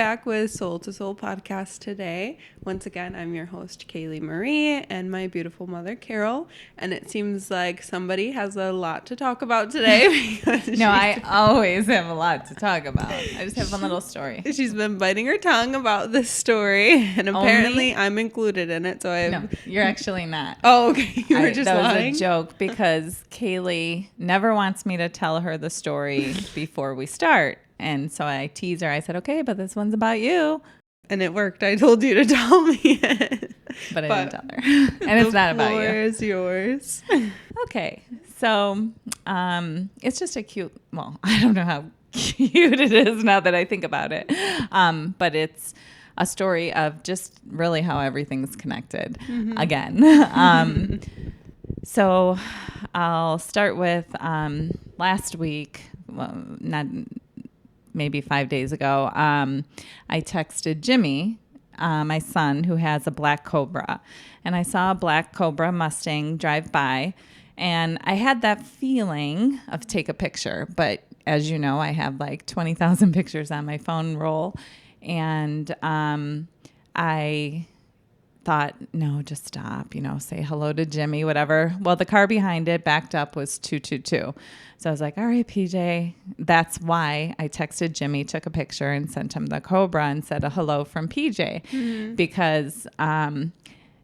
back with Soul to Soul podcast today. Once again, I'm your host, Kaylee Marie, and my beautiful mother, Carol. And it seems like somebody has a lot to talk about today. No, I always have a lot to talk about. I just have one little story. She's been biting her tongue about this story, and apparently I'm included in it. So No, you're actually not. Oh, okay. You were just that lying? was a joke because Kaylee never wants me to tell her the story before we start. And so I tease her. I said, okay, but this one's about you. And it worked. I told you to tell me it. But I didn't tell her. And it's not about you. The floor is yours. Okay. So it's just a cute, well, I don't know how cute it is now that I think about it. But it's a story of just really how everything's connected again. So I'll start with last week, well, not maybe 5 days ago, I texted Jimmy, my son, who has a black Cobra. And I saw a black Cobra Mustang drive by. And I had that feeling of take a picture. But as you know, I have like 20,000 pictures on my phone roll. And I thought, no, just stop, say hello to Jimmy, whatever. Well, the car behind it backed up was 222. So I was like, all right, PJ. That's why I texted Jimmy, took a picture and sent him the Cobra and said a hello from PJ. Because,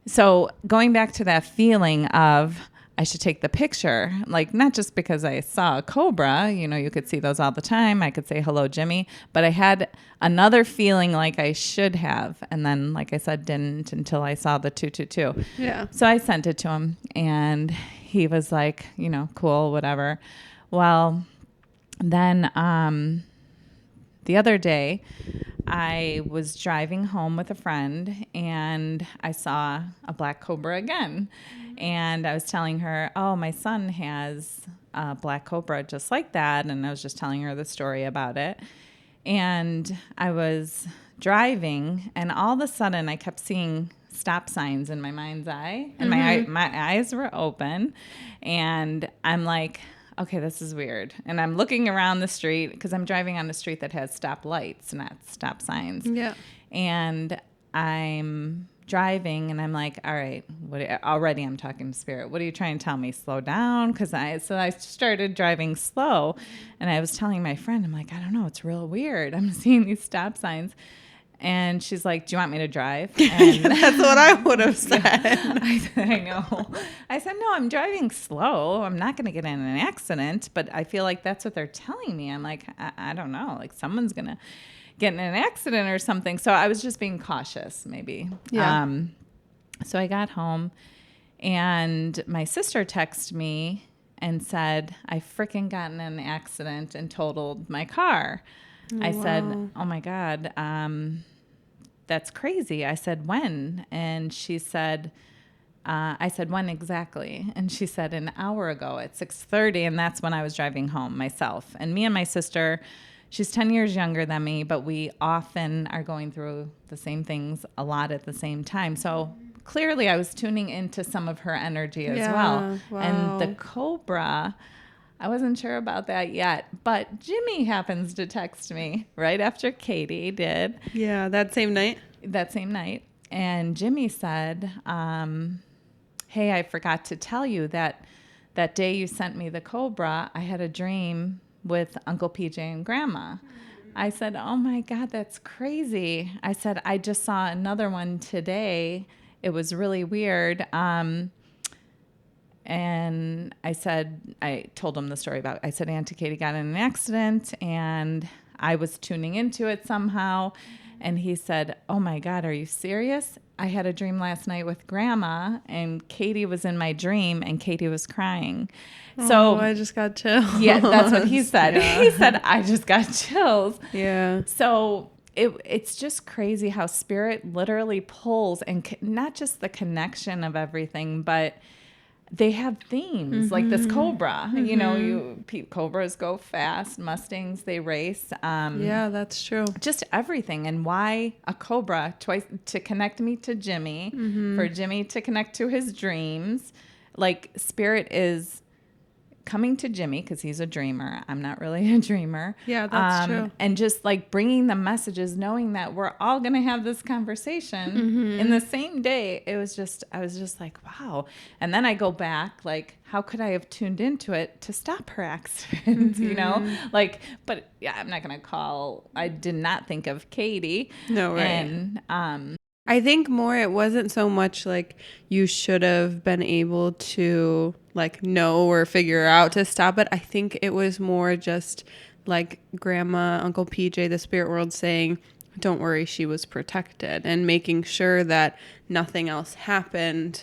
so going back to that feeling of I should take the picture, like not just because I saw a Cobra, you could see those all the time. I could say hello, Jimmy, but I had another feeling like I should have. And then, like I said, didn't until I saw the 222. Yeah. So I sent it to him and he was like, cool, whatever. Well, then the other day I was driving home with a friend and I saw a black Cobra again. And I was telling her, oh, my son has a black Cobra just like that. And I was just telling her the story about it. And I was driving and all of a sudden I kept seeing stop signs in my mind's eye. And my eyes were open. And I'm like, okay, this is weird. And I'm looking around the street because I'm driving on a street that has stop lights, not stop signs. Yeah. And I'm driving and I'm like, all right, already I'm talking to spirit. What are you trying to tell me? Slow down? So I started driving slow and I was telling my friend, I'm like, I don't know, it's real weird. I'm seeing these stop signs. And she's like, do you want me to drive? And that's what I would have said. I know. I said, no, I'm driving slow. I'm not going to get in an accident. But I feel like that's what they're telling me. I'm like, I don't know. Like someone's going to get in an accident or something. So I was just being cautious maybe. Yeah. So I got home and my sister texted me and said, I freaking got in an accident and totaled my car. I said, oh my God, that's crazy. I said, when? And she said, I said, when exactly? And she said, an hour ago at 6:30. And that's when I was driving home myself. And me and my sister, she's 10 years younger than me, but we often are going through the same things a lot at the same time. So clearly I was tuning into some of her energy as well. Wow. And the Cobra, I wasn't sure about that yet, but Jimmy happens to text me right after Katie did. Yeah, that same night? That same night. And Jimmy said, hey, I forgot to tell you that day you sent me the Cobra, I had a dream with Uncle PJ and Grandma. I said, oh my God, that's crazy. I said, I just saw another one today. It was really weird. And I told him the story I said, Auntie Katie got in an accident and I was tuning into it somehow. And he said, oh my God, are you serious? I had a dream last night with Grandma and Katie was in my dream and Katie was crying. So I just got chills. Yeah, that's what he said. Yeah. He said, I just got chills. Yeah. So it's just crazy how spirit literally pulls and not just the connection of everything, but they have themes like this Cobra. Cobras go fast. Mustangs, they race. Yeah, that's true. Just everything. And why a Cobra? Twice to connect me to Jimmy, for Jimmy to connect to his dreams. Like spirit is coming to Jimmy, because he's a dreamer. I'm not really a dreamer. Yeah, that's true. And just like bringing the messages, knowing that we're all going to have this conversation in the same day. I was just like, wow. And then I go back, like, how could I have tuned into it to stop her accident? Like, but yeah, I'm not going to I did not think of Katie. No, right. And, I think more it wasn't so much like you should have been able to like know or figure out to stop it. I think it was more just like Grandma, Uncle PJ, the spirit world saying, don't worry, she was protected, and making sure that nothing else happened,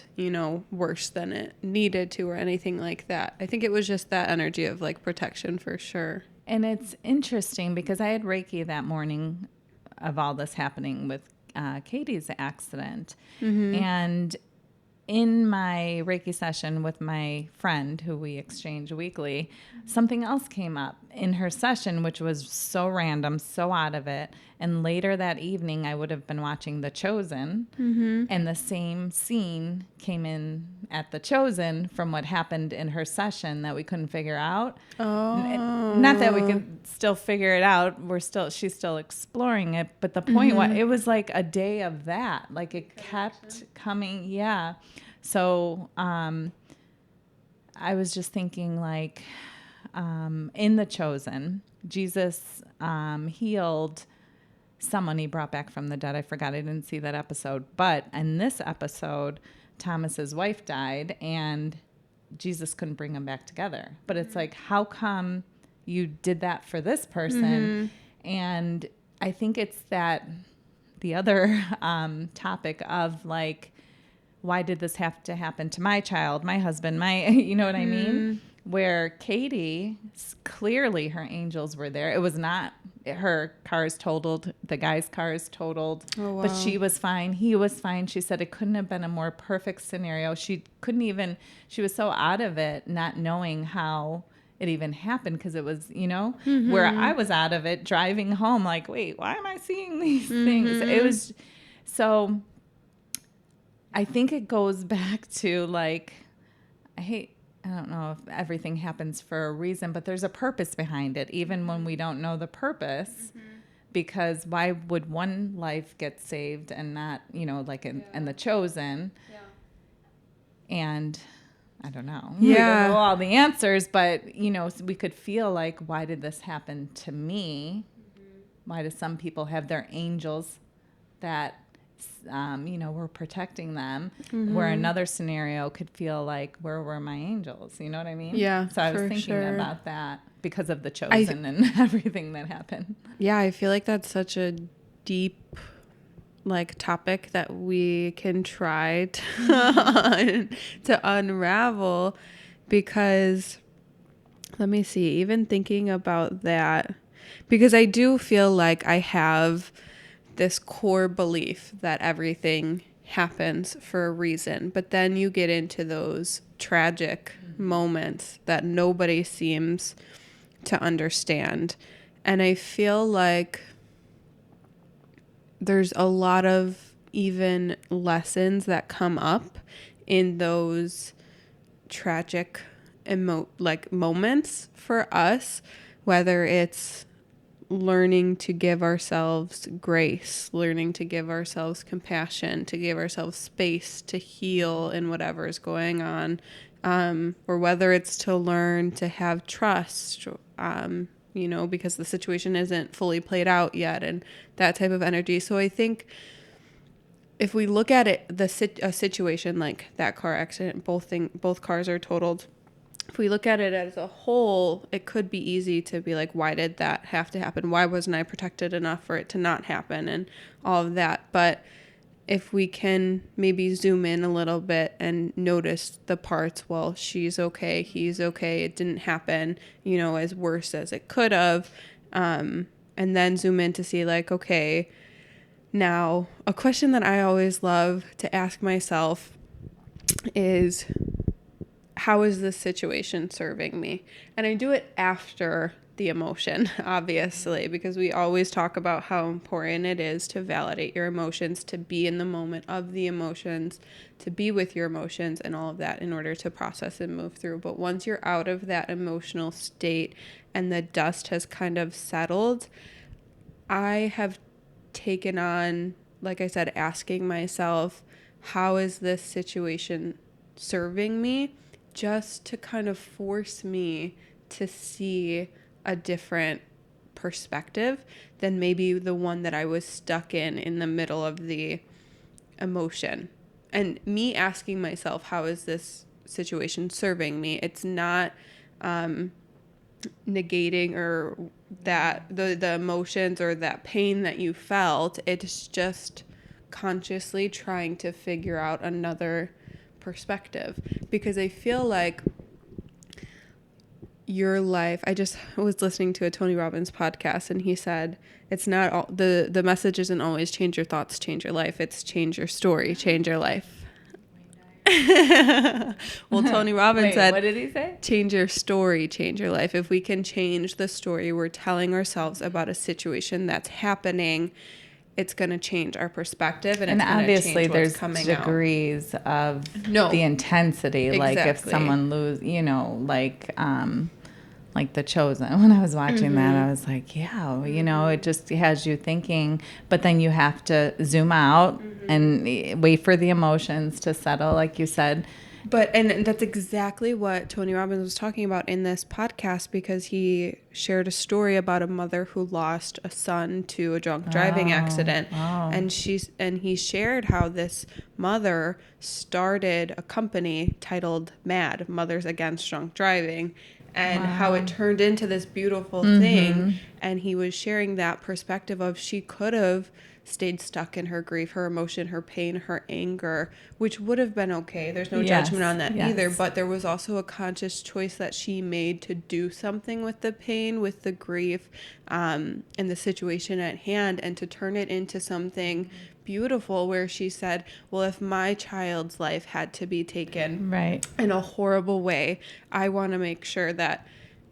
worse than it needed to or anything like that. I think it was just that energy of like protection for sure. And it's interesting because I had Reiki that morning of all this happening with Katie's accident. And in my Reiki session with my friend, who we exchange weekly, something else came up in her session, which was so random, so out of it. And later that evening, I would have been watching The Chosen, and the same scene came in at The Chosen from what happened in her session that we couldn't figure out. Oh. Not that we could still figure it out. She's still exploring it. But the point was, it was like a day of that. Like it kept coming. Yeah. So I was just thinking like in The Chosen, Jesus healed someone he brought back from the dead. I forgot, I didn't see that episode. But in this episode, Thomas's wife died and Jesus couldn't bring them back together. But it's like, how come you did that for this person? And I think it's that the other topic of like, why did this have to happen to my child, my husband, you know what I mean? Where Katie, clearly her angels were there. It was not her car's totaled, the guy's car is totaled, but she was fine. He was fine. She said it couldn't have been a more perfect scenario. She was so out of it, not knowing how it even happened, because it was, where I was out of it driving home, like, wait, why am I seeing these things? It was, so I think it goes back to like, I don't know if everything happens for a reason, but there's a purpose behind it, even when we don't know the purpose. Because why would one life get saved and not, like in The Chosen? Yeah. And I don't know. Yeah. We don't know all the answers, but, we could feel like, why did this happen to me? Why do some people have their angels that we're protecting them, where another scenario could feel like, where were my angels? You know what I mean? Yeah. So I was thinking about that because of The Chosen and everything that happened. Yeah, I feel like that's such a deep like topic that we can try to unravel, because let me see, even thinking about that, because I do feel like I have this core belief that everything happens for a reason, but then you get into those tragic moments that nobody seems to understand. And I feel like there's a lot of even lessons that come up in those tragic moments for us, whether it's learning to give ourselves grace, learning to give ourselves compassion, to give ourselves space to heal in whatever is going on, or whether it's to learn to have trust, because the situation isn't fully played out yet, and that type of energy. So I think if we look at it, a situation like that car accident, both cars are totaled. If we look at it as a whole, it could be easy to be like, why did that have to happen? Why wasn't I protected enough for it to not happen, and all of that? But if we can maybe zoom in a little bit and notice the parts, well, she's okay, he's okay, it didn't happen, as worse as it could have. And then zoom in to see like, okay, now a question that I always love to ask myself is, how is this situation serving me? And I do it after the emotion, obviously, because we always talk about how important it is to validate your emotions, to be in the moment of the emotions, to be with your emotions and all of that in order to process and move through. But once you're out of that emotional state and the dust has kind of settled, I have taken on, like I said, asking myself, how is this situation serving me? Just to kind of force me to see a different perspective than maybe the one that I was stuck in the middle of the emotion. And me asking myself, how is this situation serving me? It's not negating or that the emotions or that pain that you felt. It's just consciously trying to figure out another perspective, because I feel like your life, I just was listening to a Tony Robbins podcast, and he said it's not all, the message isn't always change your thoughts, change your life. It's change your story, change your life. Well, Tony Robbins said, what did he say? Change your story, change your life. If we can change the story we're telling ourselves about a situation that's happening, it's going to change our perspective, and it's going to change what's coming out. Degrees of the intensity. Exactly. Like if someone like The Chosen. When I was watching that, I was like, yeah, it just has you thinking, but then you have to zoom out and wait for the emotions to settle, like you said. And that's exactly what Tony Robbins was talking about in this podcast, because he shared a story about a mother who lost a son to a drunk driving accident. And he shared how this mother started a company titled MAD, Mothers Against Drunk Driving, and how it turned into this beautiful thing. And he was sharing that perspective of she could have stayed stuck in her grief, her emotion, her pain, her anger, which would have been okay. There's no judgment on that either. But there was also a conscious choice that she made to do something with the pain, with the grief, and the situation at hand, and to turn it into something beautiful, where she said, well, if my child's life had to be taken in a horrible way, I want to make sure that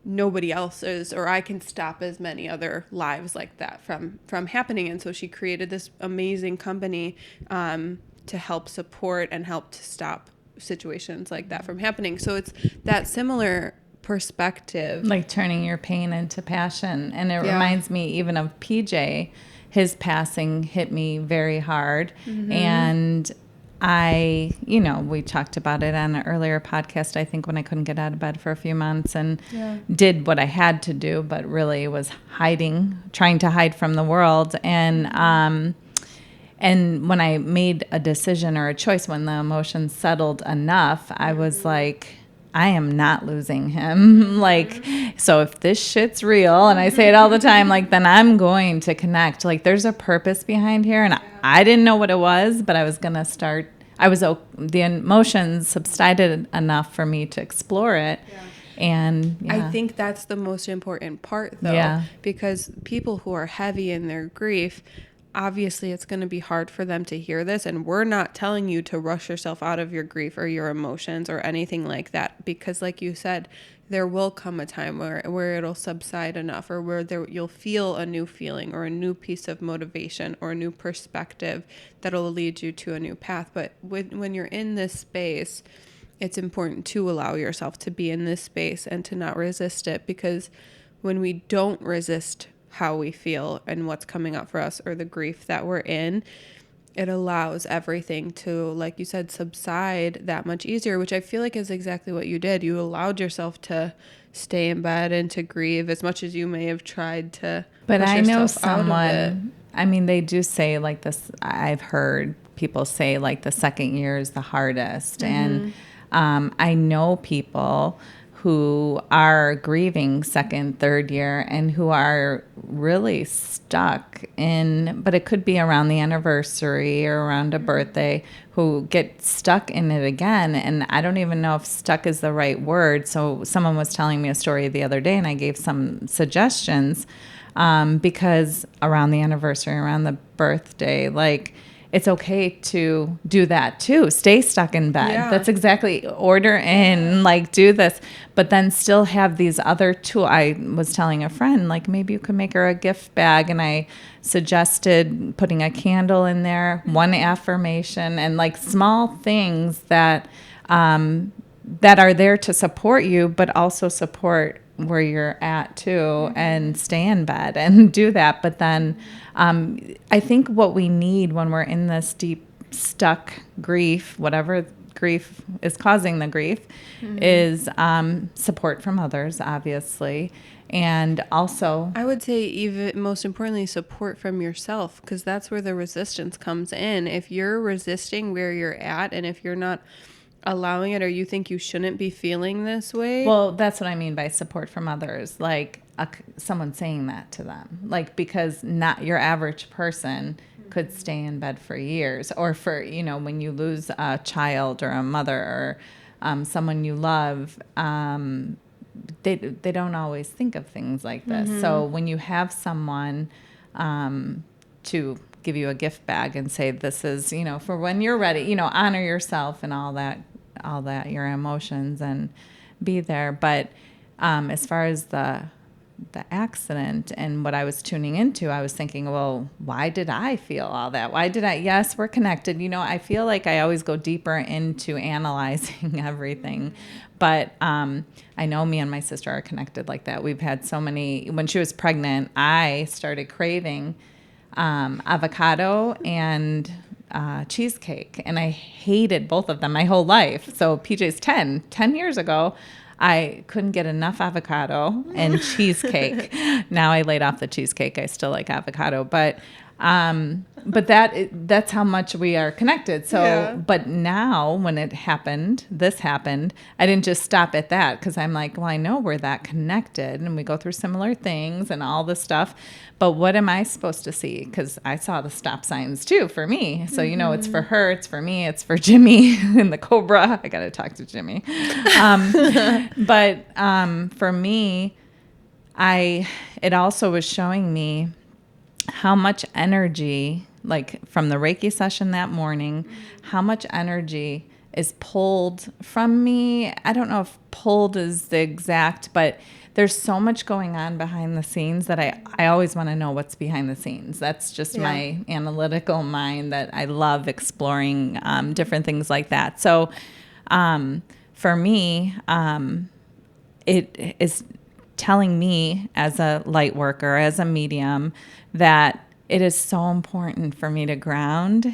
nobody else's, or I can stop as many other lives like that from happening. And so she created this amazing company to help support and help to stop situations like that from happening. So it's that similar perspective, like turning your pain into passion. And it reminds me even of PJ. His passing hit me very hard. And we talked about it on an earlier podcast, I think, when I couldn't get out of bed for a few months and did what I had to do, but really was trying to hide from the world. And when I made a decision or a choice, when the emotions settled enough, I was like, I am not losing him. So if this shit's real, and I say it all the time, then I'm going to connect. There's a purpose behind here. And I didn't know what it was, but I was going to start. The emotions subsided enough for me to explore it. And I think that's the most important part, though, because people who are heavy in their grief, obviously it's going to be hard for them to hear this, and we're not telling you to rush yourself out of your grief or your emotions or anything like that, because like you said, there will come a time where it'll subside enough, or where you'll feel a new feeling or a new piece of motivation or a new perspective that'll lead you to a new path. But when you're in this space, it's important to allow yourself to be in this space and to not resist it, because when we don't resist how we feel and what's coming up for us or the grief that we're in, it allows everything to, like you said, subside that much easier, which I feel like is exactly what you did. You allowed yourself to stay in bed and to grieve as much as you may have tried to. But I know someone, they do say this, I've heard people say the second year is the hardest. And I know people who are grieving second, third year, and who are really stuck in, but it could be around the anniversary or around a birthday, who get stuck in it again. And I don't even know if stuck is the right word. So someone was telling me a story the other day, and I gave some suggestions, because around the anniversary, around the birthday, it's okay to do that too. Stay stuck in bed. Yeah. That's exactly, order in, like, do this, but then still have these other tools. I was telling a friend, like, maybe you could make her a gift bag, and I suggested putting a candle in there, one affirmation, and like small things that that are there to support you, but also support where you're at too, and stay in bed and do that. But then I think what we need when we're in this deep, stuck grief, whatever grief is causing the grief, is support from others, obviously. And also, I would say even most importantly, support from yourself, because that's where the resistance comes in. If you're resisting where you're at, and if you're not allowing it, or you think you shouldn't be feeling this way. well, that's what I mean by support from others, like someone saying that to them, like, because not your average person could stay in bed for years, or for, when you lose a child or a mother or someone you love, they don't always think of things like this. So when you have someone to give you a gift bag and say, this is, for when you're ready, honor yourself and all that, your emotions, and be there. But as far as the accident and what I was tuning into, I was thinking, well, why did I feel all that? Yes, we're connected. I feel like I always go deeper into analyzing everything. But I know me and my sister are connected like that. We've had so many, when she was pregnant, I started craving avocado and cheesecake. And I hated both of them my whole life. So PJ's 10 years ago, I couldn't get enough avocado and cheesecake. Now I laid off the cheesecake. I still like avocado, but that's how much we are connected. So, Yeah. But now when this happened, I didn't just stop at that, because I'm like, well, I know we're that connected and we go through similar things and all this stuff. But what am I supposed to see? Because I saw the stop signs too for me. So, it's for her, it's for me, it's for Jimmy and the Cobra. I got to talk to Jimmy. But for me, it also was showing me how much energy, like from the Reiki session that morning, how much energy is pulled from me. I don't know if pulled is the exact, but there's so much going on behind the scenes that I always want to know what's behind the scenes. That's just my analytical mind, that I love exploring different things like that. So for me, it is telling me as a light worker, as a medium, that it is so important for me to ground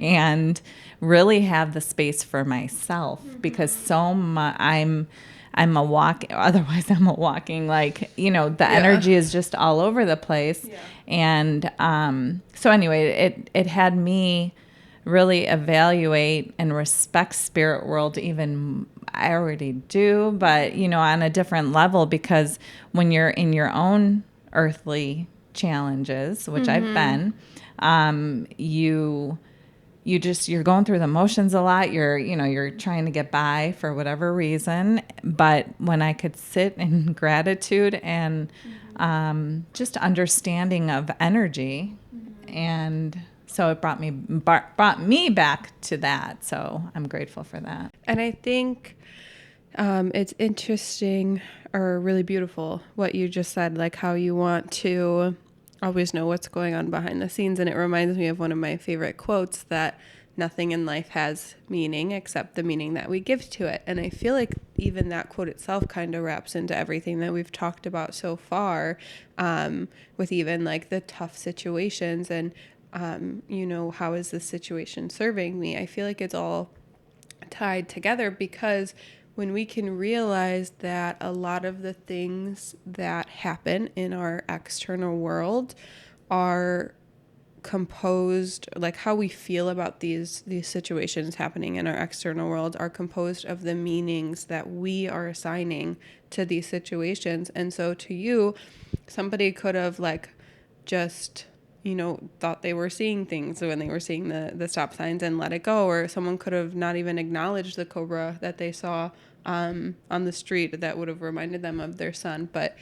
and really have the space for myself, because I'm a walking, like, the energy is just all over the place. Yeah. And so anyway, it had me really evaluate and respect spirit world. Even I already do, but on a different level, because when you're in your own earthly challenges, which I've been, you're going through the motions a lot. You're trying to get by for whatever reason. But when I could sit in gratitude and just understanding of energy, and so it brought me back to that. So I'm grateful for that. And I think it's interesting, or really beautiful, what you just said, like how you want to always know what's going on behind the scenes. And it reminds me of one of my favorite quotes, that nothing in life has meaning except the meaning that we give to it. And I feel like even that quote itself kind of wraps into everything that we've talked about so far, with even like the tough situations and, how is this situation serving me? I feel like it's all tied together, because when we can realize that a lot of the things that happen in our external world are composed, like how we feel about these situations happening in our external world are composed of the meanings that we are assigning to these situations. And so to you, somebody could have like just thought they were seeing things when they were seeing the stop signs and let it go. Or someone could have not even acknowledged the cobra that they saw on the street that would have reminded them of their son. But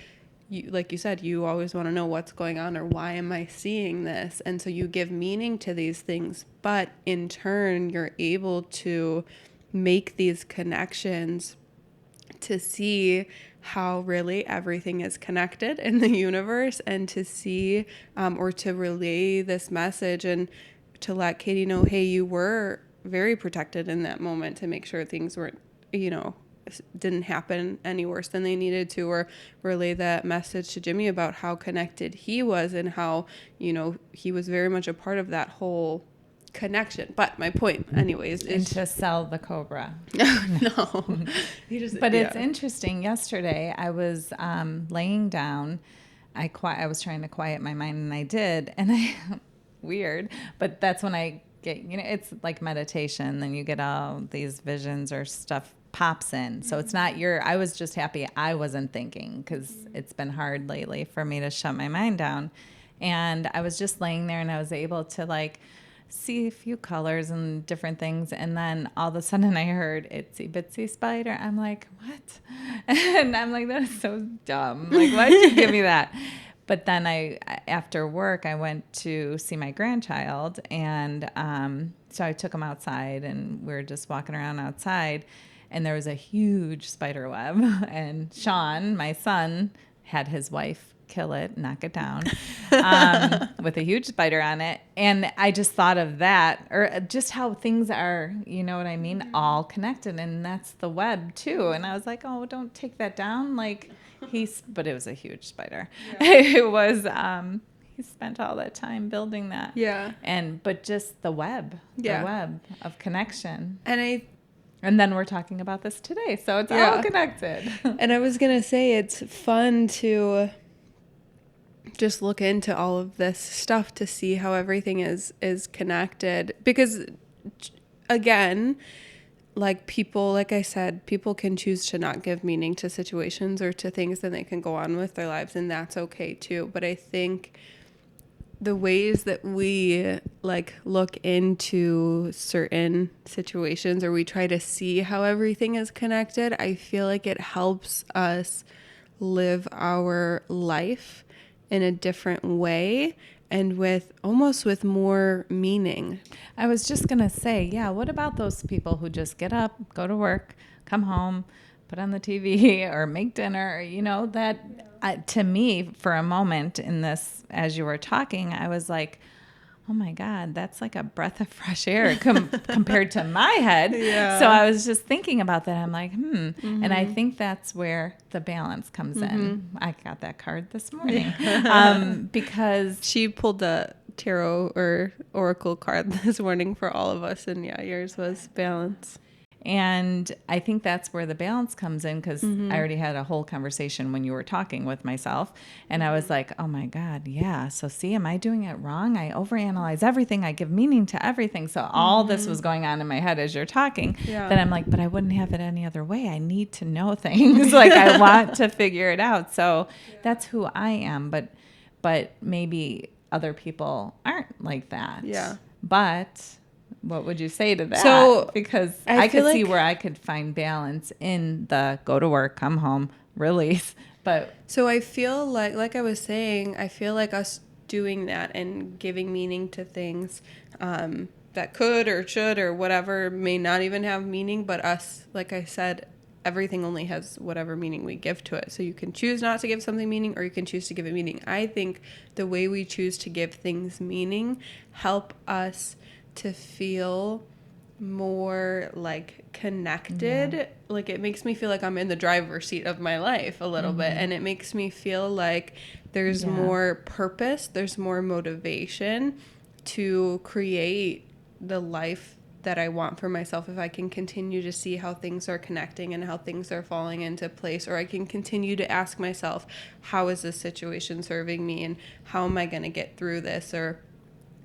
you, like you said, you always want to know what's going on or why am I seeing this? And so you give meaning to these things, but in turn, you're able to make these connections to see how really everything is connected in the universe, and to see or to relay this message and to let Katie know, hey, you were very protected in that moment, to make sure things weren't, didn't happen any worse than they needed to, or relay that message to Jimmy about how connected he was and how, he was very much a part of that whole connection. But my point anyways is and to sell the cobra. No. But it's interesting. Yesterday I was laying down. I was trying to quiet my mind, and I did, and weird, but that's when I get, it's like meditation, then you get all these visions or stuff pops in. So it's not I was just happy I wasn't thinking, because it's been hard lately for me to shut my mind down. And I was just laying there, and I was able to see a few colors and different things. And then all of a sudden I heard itsy bitsy spider. I'm like, what? And I'm like, that is so dumb. Like, why'd you give me that? But then after work, I went to see my grandchild. And so I took him outside, and we were just walking around outside. And there was a huge spider web. And Sean, my son, had his wife kill it, knock it down, with a huge spider on it. And I just thought of that, or just how things are, you know what I mean, all connected. And that's the web too. And I was like, oh, don't take that down. But it was a huge spider. Yeah. It was, he spent all that time building that. Yeah. But just the web of connection. And then we're talking about this today. So it's all connected. And I was going to say, it's fun to just look into all of this stuff to see how everything is connected. Because, again, like I said, people can choose to not give meaning to situations or to things, and they can go on with their lives, and that's okay too. But I think the ways that we look into certain situations, or we try to see how everything is connected, I feel like it helps us live our life in a different way, and with more meaning. I was just going to say, yeah, what about those people who just get up, go to work, come home, put on the TV or make dinner, that to me, for a moment in this, as you were talking, I was like, oh my God, that's like a breath of fresh air compared to my head. Yeah. So I was just thinking about that. I'm like, Mm-hmm. And I think that's where the balance comes in. I got that card this morning. Because she pulled the tarot or oracle card this morning for all of us. And yours was balance. And I think that's where the balance comes in, because I already had a whole conversation when you were talking with myself. And I was like, oh, my God, yeah. So see, am I doing it wrong? I overanalyze everything. I give meaning to everything. So all this was going on in my head as you're talking. Yeah. Then I'm like, but I wouldn't have it any other way. I need to know things. I want to figure it out. So that's who I am. But maybe other people aren't like that. Yeah. But what would you say to that? So, because I could see where I could find balance in the go to work, come home, release. But so I feel like I was saying, I feel like us doing that and giving meaning to things that could or should or whatever may not even have meaning, but us, like I said, everything only has whatever meaning we give to it. So you can choose not to give something meaning, or you can choose to give it meaning. I think the way we choose to give things meaning help us to feel more connected. Yeah. It makes me feel like I'm in the driver's seat of my life a little bit, and it makes me feel like there's more purpose, there's more motivation to create the life that I want for myself if I can continue to see how things are connecting and how things are falling into place, or I can continue to ask myself, how is this situation serving me, and how am I going to get through this, or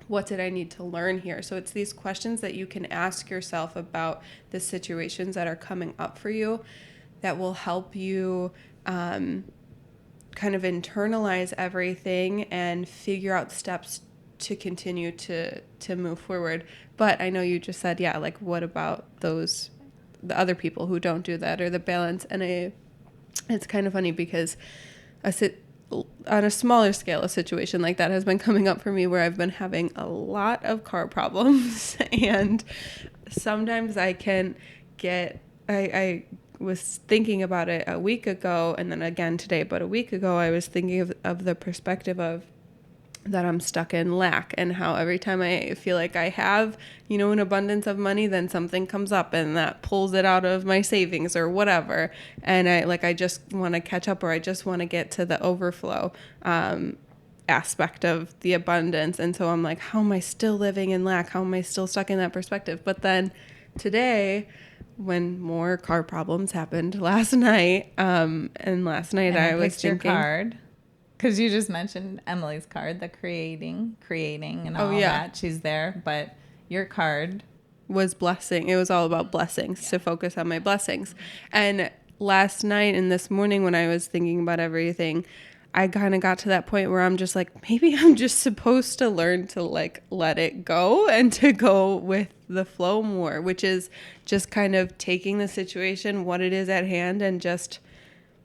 what did I need to learn here? So it's these questions that you can ask yourself about the situations that are coming up for you that will help you kind of internalize everything and figure out steps to continue to move forward. But I know you just said, what about the other people who don't do that, or the balance? And it's kind of funny because on a smaller scale, a situation like that has been coming up for me where I've been having a lot of car problems. And sometimes I can I was thinking about it a week ago, and then again today, but a week ago, I was thinking of the perspective of that I'm stuck in lack, and how every time I feel like I have, an abundance of money, then something comes up and that pulls it out of my savings or whatever. And I just want to catch up, or I just want to get to the overflow aspect of the abundance. And so I'm like, how am I still living in lack? How am I still stuck in that perspective? But then today, when more car problems happened last night, and last night I was thinking, your card. Because you just mentioned Emily's card, the creating and all that. She's there. But your card was blessing. It was all about blessings, to focus on my blessings. And last night and this morning when I was thinking about everything, I kind of got to that point where I'm just like, maybe I'm just supposed to learn to let it go and to go with the flow more, which is just kind of taking the situation, what it is at hand, and just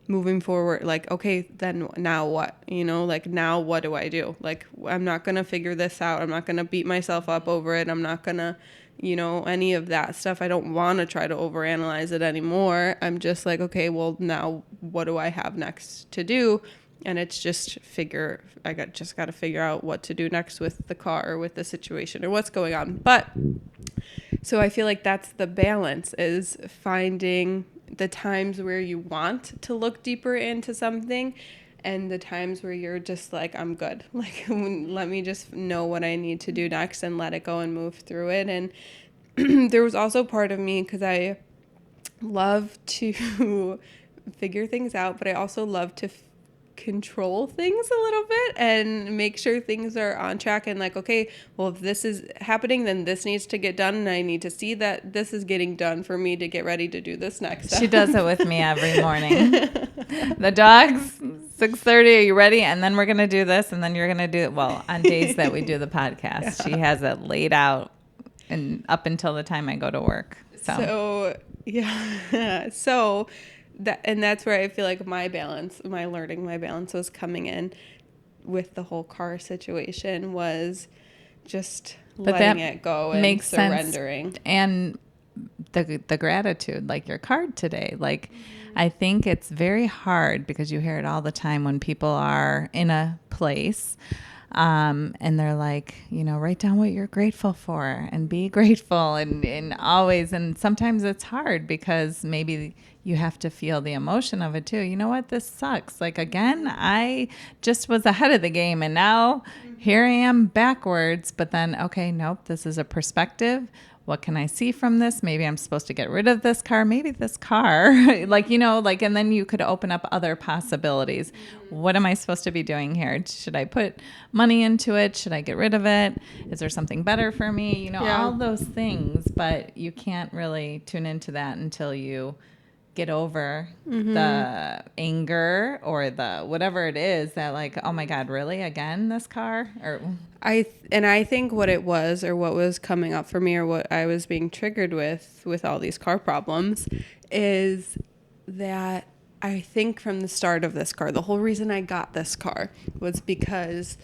moving forward. Like, okay, then now what? Now what do I do? Like, I'm not going to figure this out. I'm not going to beat myself up over it. I'm not going to, any of that stuff. I don't want to try to overanalyze it anymore. I'm just like, okay, well, now what do I have next to do? And it's just just got to figure out what to do next with the car or with the situation or what's going on. But so I feel like that's the balance, is finding the times where you want to look deeper into something and the times where you're just like, I'm good. Like, let me just know what I need to do next and let it go and move through it. And there was also part of me, because I love to figure things out, but I also love to control things a little bit and make sure things are on track, and like, okay, well, if this is happening, then this needs to get done, and I need to see that this is getting done for me to get ready to do this next step. She does it with me every morning. The dogs, 6:30, are you ready? And then we're going to do this, and then you're going to do it. Well, on days that we do the podcast, she has it laid out and up until the time I go to work. So yeah. So that's where I feel like my balance was coming in with the whole car situation, was just letting it go and surrendering. Sense. And the gratitude, like your card today, like, I think it's very hard, because you hear it all the time when people are in a place and they're like, write down what you're grateful for and be grateful and always. And sometimes it's hard because maybe you have to feel the emotion of it too. You know what? This sucks. Like, again, I just was ahead of the game and now here I am backwards. But then, okay, nope, this is a perspective. What can I see from this? Maybe I'm supposed to get rid of this car. Maybe this car, and then you could open up other possibilities. What am I supposed to be doing here? Should I put money into it? Should I get rid of it? Is there something better for me? All those things, but you can't really tune into that until you get over the anger or the whatever it is that, like, oh my God, really? Again, this car? Or I think what it was, or what was coming up for me, or what I was being triggered with all these car problems, is that I think from the start of this car, the whole reason I got this car was because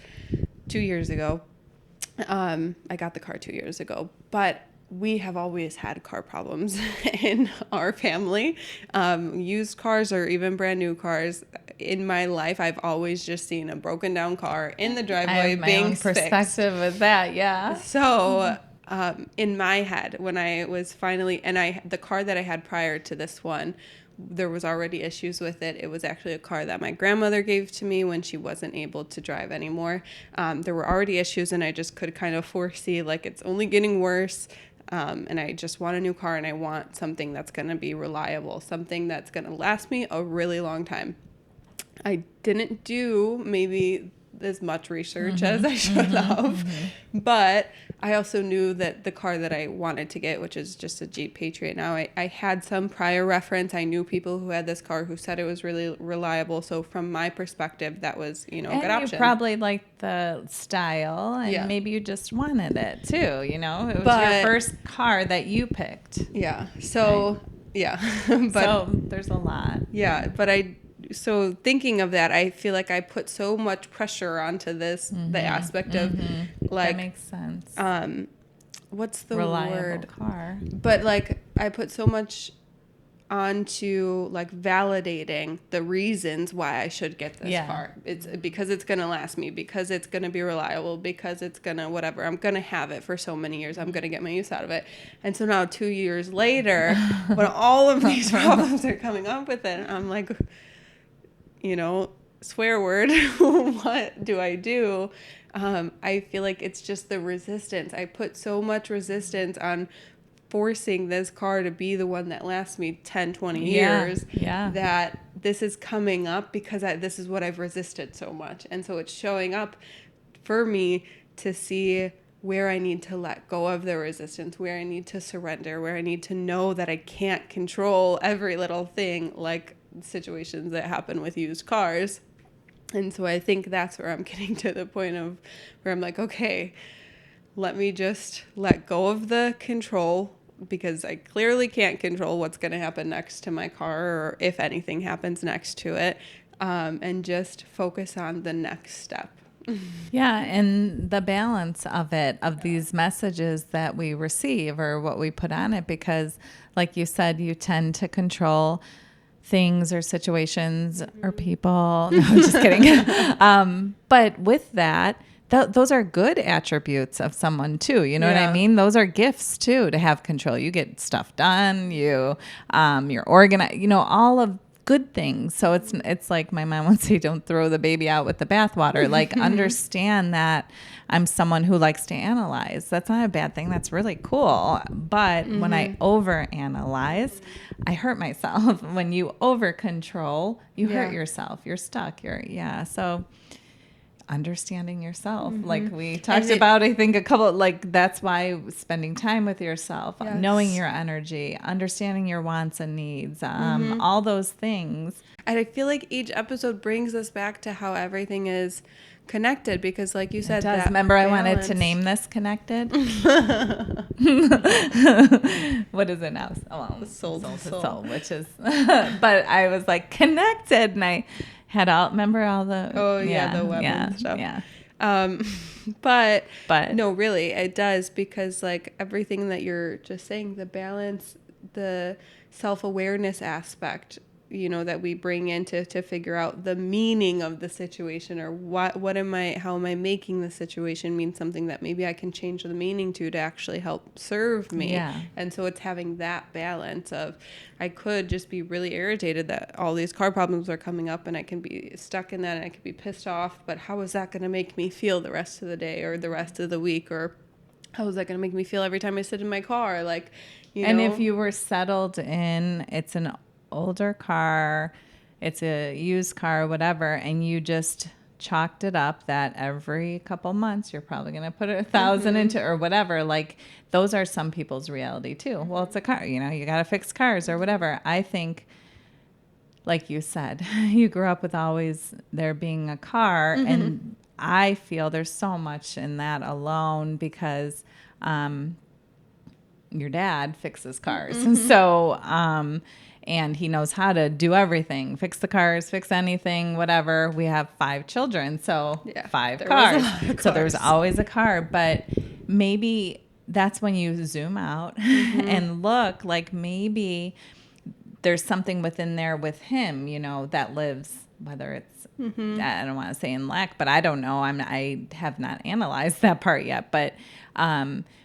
2 years ago, I got the car 2 years ago, but we have always had car problems in our family. Used cars or even brand new cars. In my life, I've always just seen a broken down car in the driveway I have my being own perspective with that, yeah. So in my head, when I was finally, the car that I had prior to this one, there was already issues with it. It was actually a car that my grandmother gave to me when she wasn't able to drive anymore. There were already issues, and I just could kind of foresee, like, it's only getting worse. And I just want a new car, and I want something that's going to be reliable, something that's going to last me a really long time. I didn't do maybe as much research as I should have, but I also knew that the car that I wanted to get, which is just a Jeep Patriot now, I had some prior reference. I knew people who had this car who said it was really reliable. So from my perspective, that was, a good option. And you probably liked the style, and maybe you just wanted it too, It was your first car that you picked. Yeah. So, right. yeah. So there's a lot. Yeah, but I so thinking of that, I feel like I put so much pressure onto this, the aspect of that like, makes sense. what's the Reliable word? car. But like, I put so much onto like validating the reasons why I should get this car. It's because it's going to last me, because it's going to be reliable, because it's going to whatever. I'm going to have it for so many years. I'm going to get my use out of it. And so now 2 years later, when all of these problems are coming up with it, I'm like, you know, swear word, what do I do? I feel like it's just the resistance. I put so much resistance on forcing this car to be the one that lasts me 10, 20 years, that this is coming up because this is what I've resisted so much. And so it's showing up for me to see where I need to let go of the resistance, where I need to surrender, where I need to know that I can't control every little thing, like situations that happen with used cars. And so I think that's where I'm getting to the point of where I'm like, okay, let me just let go of the control, because I clearly can't control what's going to happen next to my car, or if anything happens next to it, and just focus on the next step. Yeah, and the balance of it, of these messages that we receive or what we put on it, because like you said, you tend to control things or situations or people. No, I'm just kidding. But with that, those are good attributes of someone too. You know what I mean? Those are gifts too, to have control. You get stuff done. You're organized. You know, all of good things. So it's like my mom would say, don't throw the baby out with the bathwater. Like, understand that I'm someone who likes to analyze. That's not a bad thing. That's really cool. But when I overanalyze, I hurt myself. When you over control, you hurt yourself. You're stuck. So understanding yourself, like we talked about, I think a couple, like that's why spending time with yourself, knowing your energy, understanding your wants and needs, all those things. And I feel like each episode brings us back to how everything is connected, because like you said, that remember balance. I wanted to name this Connected. What is it now? Soul to soul, which is but I was like connected, and I had remember all the the web and stuff. But no, really it does, because like everything that you're just saying, the balance, the self-awareness aspect, you know, that we bring in to figure out the meaning of the situation, or how am I making the situation mean something that maybe I can change the meaning to actually help serve me. And so it's having that balance of, I could just be really irritated that all these car problems are coming up, and I can be stuck in that, and I could be pissed off, but how is that going to make me feel the rest of the day or the rest of the week, or how is that going to make me feel every time I sit in my car? Like, you know, if you were settled in, it's an older car, it's a used car, whatever, and you just chalked it up that every couple months you're probably going to put 1,000 into, or whatever, like those are some people's reality too. Well, it's a car, you know, you got to fix cars or whatever. I think, like you said, you grew up with always there being a car, and I feel there's so much in that alone, because your dad fixes cars. So, and he knows how to do everything, fix the cars, fix anything, whatever. We have 5 children, so 5 cars. So there's always a car, but maybe that's when you zoom out and look, like maybe there's something within there with him, you know, that lives, whether it's, I don't want to say in lack, but I don't know. I have not analyzed that part yet, but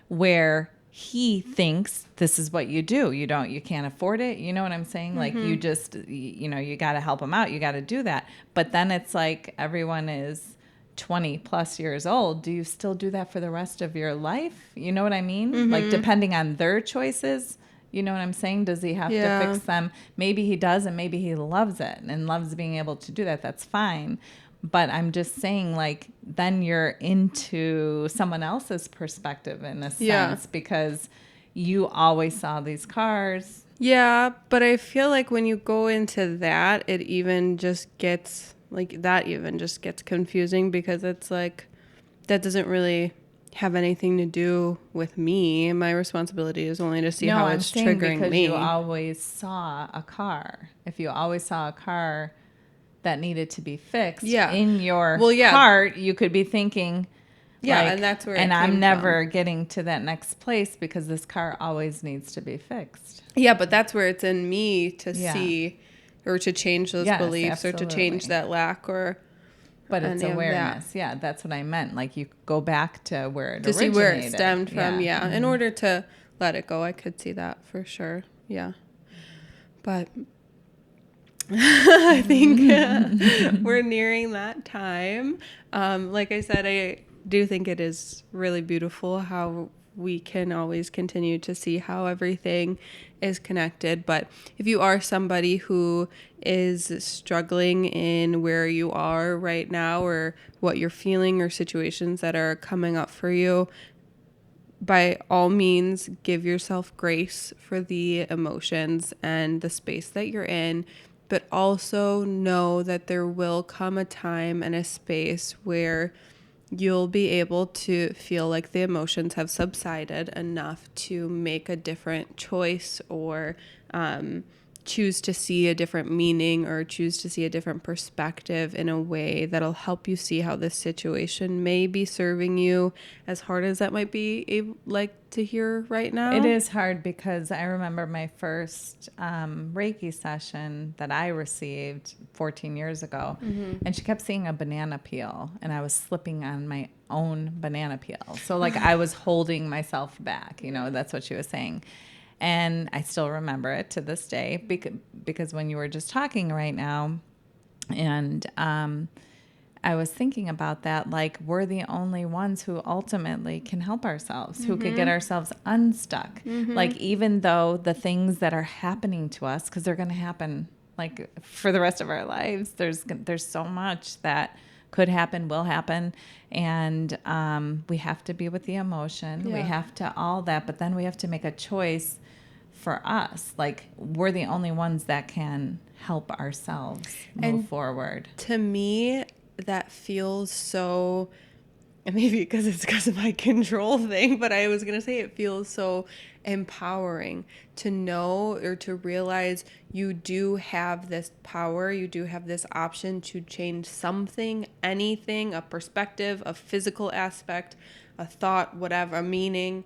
where he thinks this is what you do. You can't afford it. You know what I'm saying? Like you just, you know, you got to help him out. You got to do that. But then it's like everyone is 20 plus years old. Do you still do that for the rest of your life? You know what I mean? Like depending on their choices, you know what I'm saying? Does he have to fix them? Maybe he does, and maybe he loves it and loves being able to do that. That's fine. But I'm just saying, like, then you're into someone else's perspective in a sense, because you always saw these cars. Yeah, but I feel like when you go into that, it even just gets, like, that even just gets confusing, because it's like, that doesn't really have anything to do with me. My responsibility is only to see how it's triggering because me. You always saw a car. If you always saw a car, that needed to be fixed Yeah. in your Well, yeah. heart, you could be thinking, Yeah, like, and that's where it and came I'm never from. getting to that next place because this car always needs to be fixed. Yeah, but that's where it's in me to Yeah. see or to change those Yes, beliefs or to change absolutely. that lack or But it's any of that. awareness. Yeah, that's what I meant. Like you go back to where it To see originated. where it stemmed from, Yeah. In order to let it go, I could see that for sure. Yeah. But I think we're nearing that time. Like I said, I do think it is really beautiful how we can always continue to see how everything is connected. But if you are somebody who is struggling in where you are right now or what you're feeling or situations that are coming up for you, by all means, give yourself grace for the emotions and the space that you're in, but also know that there will come a time and a space where you'll be able to feel like the emotions have subsided enough to make a different choice or choose to see a different meaning or choose to see a different perspective in a way that'll help you see how this situation may be serving you, as hard as that might be like to hear right now. It is hard because I remember my first Reiki session that I received 14 years ago, and she kept seeing a banana peel, and I was slipping on my own banana peel. So like I was holding myself back, that's what she was saying. And I still remember it to this day because when you were just talking right now, and I was thinking about that, like we're the only ones who ultimately can help ourselves, who can get ourselves unstuck. Like even though the things that are happening to us, because they're going to happen like for the rest of our lives, there's so much that could happen, will happen. And we have to be with the emotion. Yeah. We have to all that, but then we have to make a choice for us. Like we're the only ones that can help ourselves move forward. To me, that feels so, and maybe because of my control thing, but I was going to say it feels so empowering to know or to realize you do have this power, you do have this option to change something, anything, a perspective, a physical aspect, a thought, whatever, a meaning.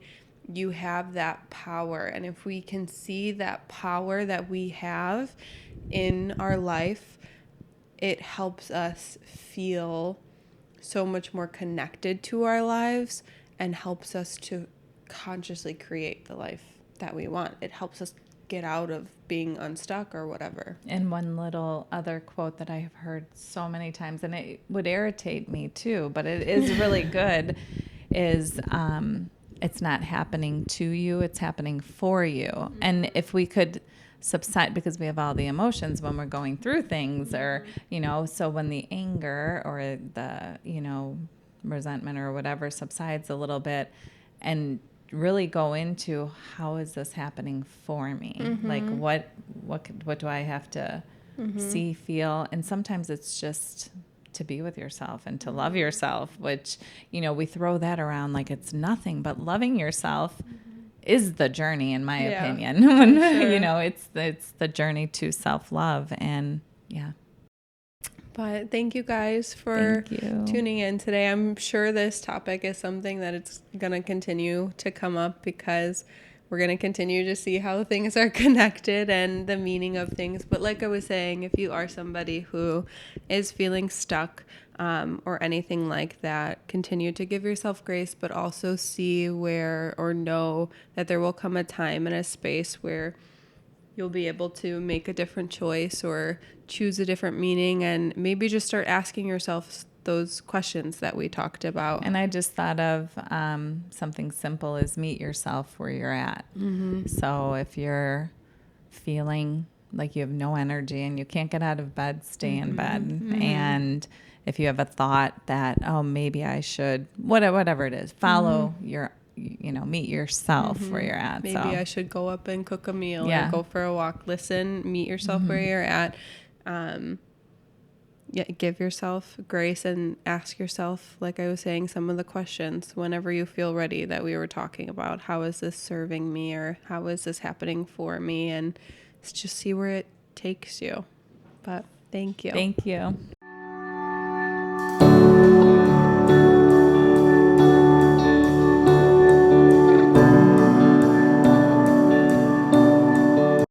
You have that power. And if we can see that power that we have in our life, it helps us feel so much more connected to our lives and helps us to consciously create the life that we want. It helps us get out of being unstuck or whatever. And one little other quote that I have heard so many times, and it would irritate me too, but it is really good, is it's not happening to you, it's happening for you. Mm-hmm. And if we could subside, because we have all the emotions when we're going through things, or so when the anger or the resentment or whatever subsides a little bit, and really go into how is this happening for me? Mm-hmm. Like what do I have to see, feel? And sometimes it's just to be with yourself and to love yourself, which we throw that around like it's nothing, but loving yourself is the journey, in my opinion. When sure. It's the journey to self-love. And but thank you guys for tuning in today. I'm sure this topic is something that it's going to continue to come up because we're going to continue to see how things are connected and the meaning of things. But like I was saying, if you are somebody who is feeling stuck or anything like that, continue to give yourself grace, but also see where or know that there will come a time and a space where you'll be able to make a different choice or choose a different meaning, and maybe just start asking yourself those questions that we talked about. And I just thought of something simple is meet yourself where you're at. Mm-hmm. So if you're feeling like you have no energy and you can't get out of bed, stay in bed. Mm-hmm. And if you have a thought that, oh, maybe I should, whatever it is, follow your meet yourself where you're at. Maybe I should go up and cook a meal or go for a walk. Listen, meet yourself where you're at. Give yourself grace and ask yourself, like I was saying, some of the questions whenever you feel ready that we were talking about. How is this serving me, or how is this happening for me? And just see where it takes you. But Thank you. Thank you.